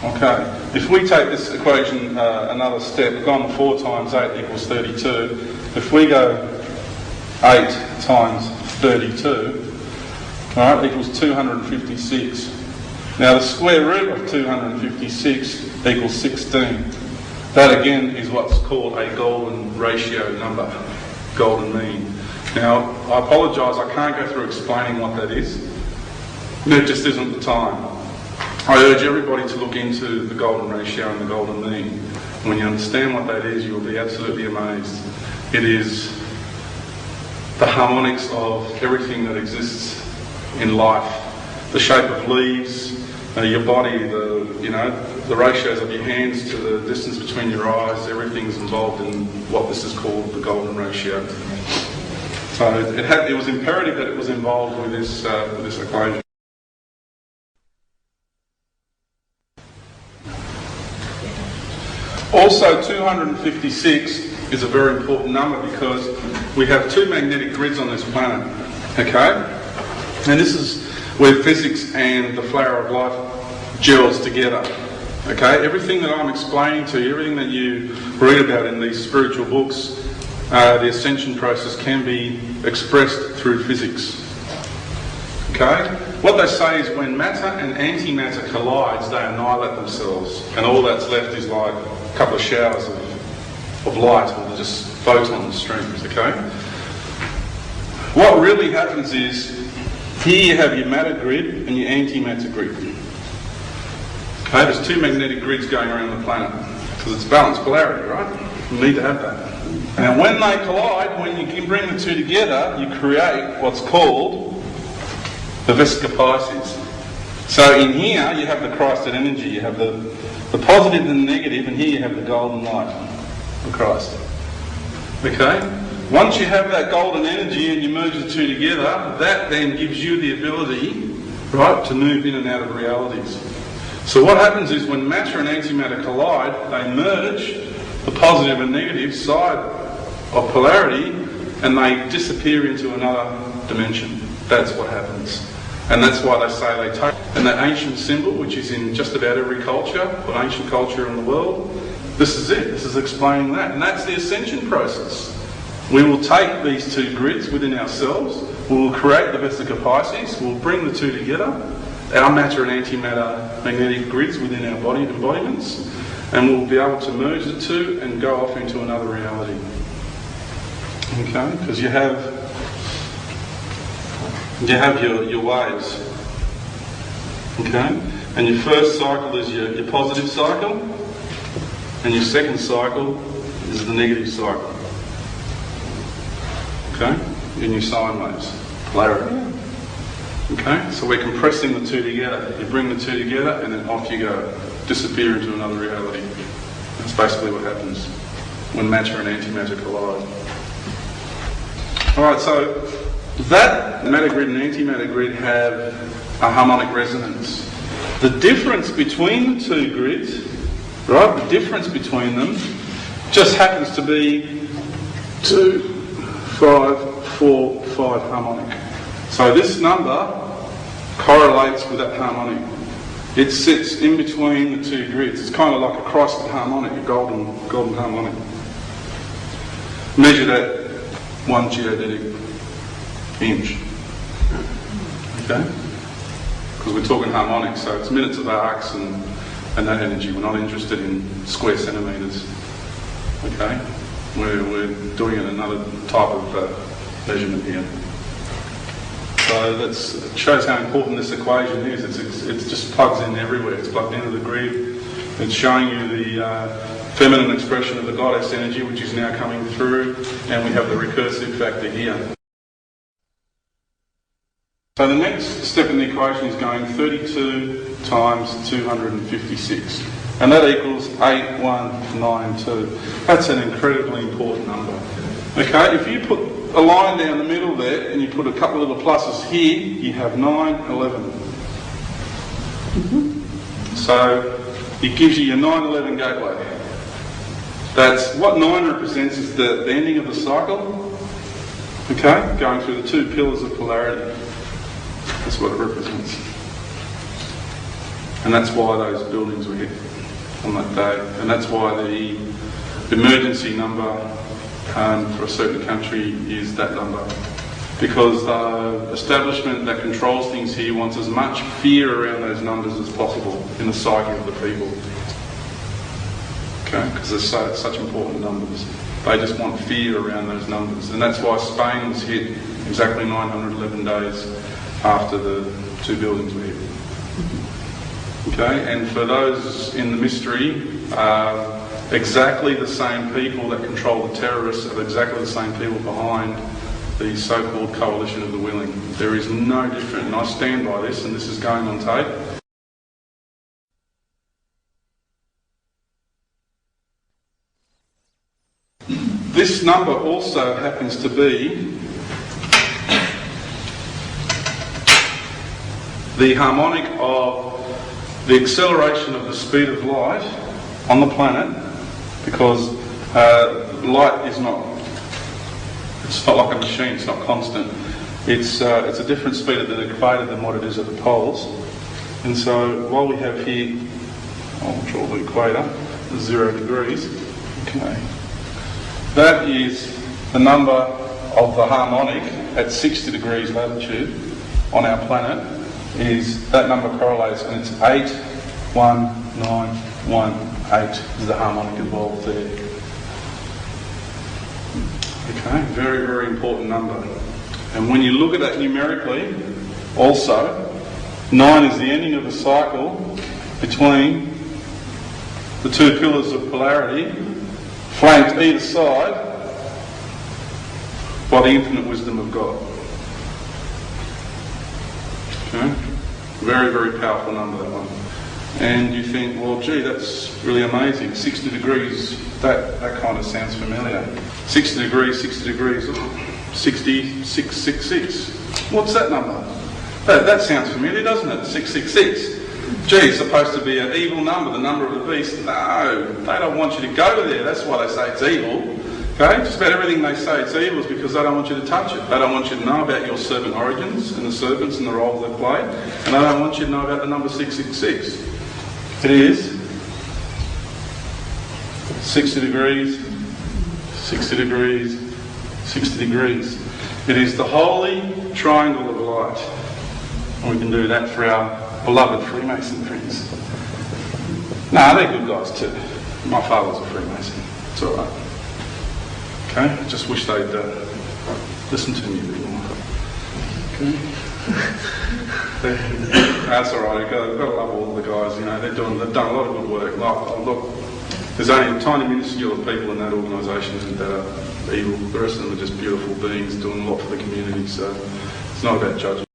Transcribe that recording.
Okay, if we take this equation another step, we've gone 4 times 8 equals 32. If we go 8 times 32, alright, equals 256. Now the square root of 256 equals 16. That again is what's called a golden ratio number, golden mean. Now, I apologise, I can't go through explaining what that is. There just isn't the time. I urge everybody to look into the golden ratio and the golden mean. When you understand what that is, you will be absolutely amazed. It is the harmonics of everything that exists in life. The shape of leaves, your body, the ratios of your hands to the distance between your eyes, everything's involved in what this is called the golden ratio. So it was imperative that it was involved with this equation. Also, 256 is a very important number because we have 2 magnetic grids on this planet, okay? And this is where physics and the flower of life gels together, okay? Everything that I'm explaining to you, everything that you read about in these spiritual books, the ascension process can be expressed through physics, okay? What they say is when matter and antimatter collides, they annihilate themselves, and all that's left is like a couple of showers of light, or just photon streams, okay? What really happens is, here you have your matter grid and your antimatter grid. Okay, there's 2 magnetic grids going around the planet, because it's balanced polarity, right? You need to have that. Now when they collide, when you can bring the 2 together, you create what's called the Vesica Pisces. So in here you have the Christed energy, you have the positive and the negative, and here you have the golden light of Christ. Okay? Once you have that golden energy and you merge the 2 together, that then gives you the ability, right, to move in and out of realities. So what happens is when matter and antimatter collide, they merge the positive and negative side of polarity and they disappear into another dimension. That's what happens. And that's why they say they take. And that ancient symbol, which is in just about every culture, or ancient culture in the world, this is it. This is explaining that. And that's the ascension process. We will take these 2 grids within ourselves, we will create the Vesica Pisces, we'll bring the 2 together, our matter and antimatter magnetic grids within our body embodiments, and we'll be able to merge the 2 and go off into another reality. Okay? Because you have your waves. Okay? And your first cycle is your positive cycle, and your second cycle is the negative cycle. Okay? In your sine waves. Polarity. Okay? So we're compressing the 2 together. You bring the 2 together and then off you go. Disappear into another reality. That's basically what happens when matter and antimatter collide. Alright, so that matter grid and antimatter grid have a harmonic resonance. The difference between the 2 grids, right, the difference between them just happens to be 2, 5, 4, 5 harmonic. So this number correlates with that harmonic. It sits in between the 2 grids. It's kind of like a Christed harmonic, a golden harmonic. Measured at 1 geodetic inch. Okay? Because we're talking harmonics, so it's minutes of arcs and that energy. We're not interested in square centimetres. Okay? We're doing another type of measurement here. So that shows how important this equation is. It just plugs in everywhere. It's plugged into the grid. It's showing you the feminine expression of the goddess energy, which is now coming through, and we have the recursive factor here. So the next step in the equation is going 32 times 256, and that equals 8192. That's an incredibly important number. Okay, if you put a line down the middle there and you put a couple of little pluses here, you have 911. So it gives you your 911 gateway. That's what 9 represents, is the ending of the cycle. Okay, going through the 2 pillars of polarity. That's what it represents. And that's why those buildings were hit on that day. And that's why the emergency number for a certain country is that number. Because the establishment that controls things here wants as much fear around those numbers as possible in the psyche of the people. Okay? Because they're such important numbers. They just want fear around those numbers. And that's why Spain was hit exactly 911 days after the two buildings were hit. Okay? And for those in the mystery, exactly the same people that control the terrorists are exactly the same people behind the so-called coalition of the willing. There is no different, and I stand by this, and this is going on tape. This number also happens to be the harmonic of the acceleration of the speed of light on the planet, because light is not, it's not like a machine, it's not constant. It's a different speed at the equator than what it is at the poles. And so while we have here, I'll draw the equator, 0 degrees. Okay. That is the number of the harmonic at 60 degrees latitude on our planet. That number correlates, and it's 81918 is the harmonic involved there. Okay, very, very important number. And when you look at that numerically, also, 9 is the ending of the cycle between the two pillars of polarity, flanked either side by the infinite wisdom of God. Okay? Very, very powerful number, that one. And you think, well, gee, that's really amazing. 60 degrees, that kind of sounds familiar. 60 degrees, 66666. What's that number? That sounds familiar, doesn't it? 666. Gee, it's supposed to be an evil number, the number of the beast. No, they don't want you to go there. That's why they say it's evil. Okay? Just about everything they say it's evil is because they don't want you to touch it. They don't want you to know about your serpent origins and the serpents and the roles they play. And they don't want you to know about the number 666. It is 60 degrees, 60 degrees, 60 degrees. It is the holy triangle of light. And we can do that for our beloved Freemason friends. Nah, they're good guys too. My father was a Freemason. It's alright. Okay? I just wish they'd listen to me a bit more. Okay? That's alright. I've got to love all the guys, you know, they've done a lot of good work. Look, there's only a tiny minuscule of people in that organisation that are evil. The rest of them are just beautiful beings doing a lot for the community, so it's not about judging.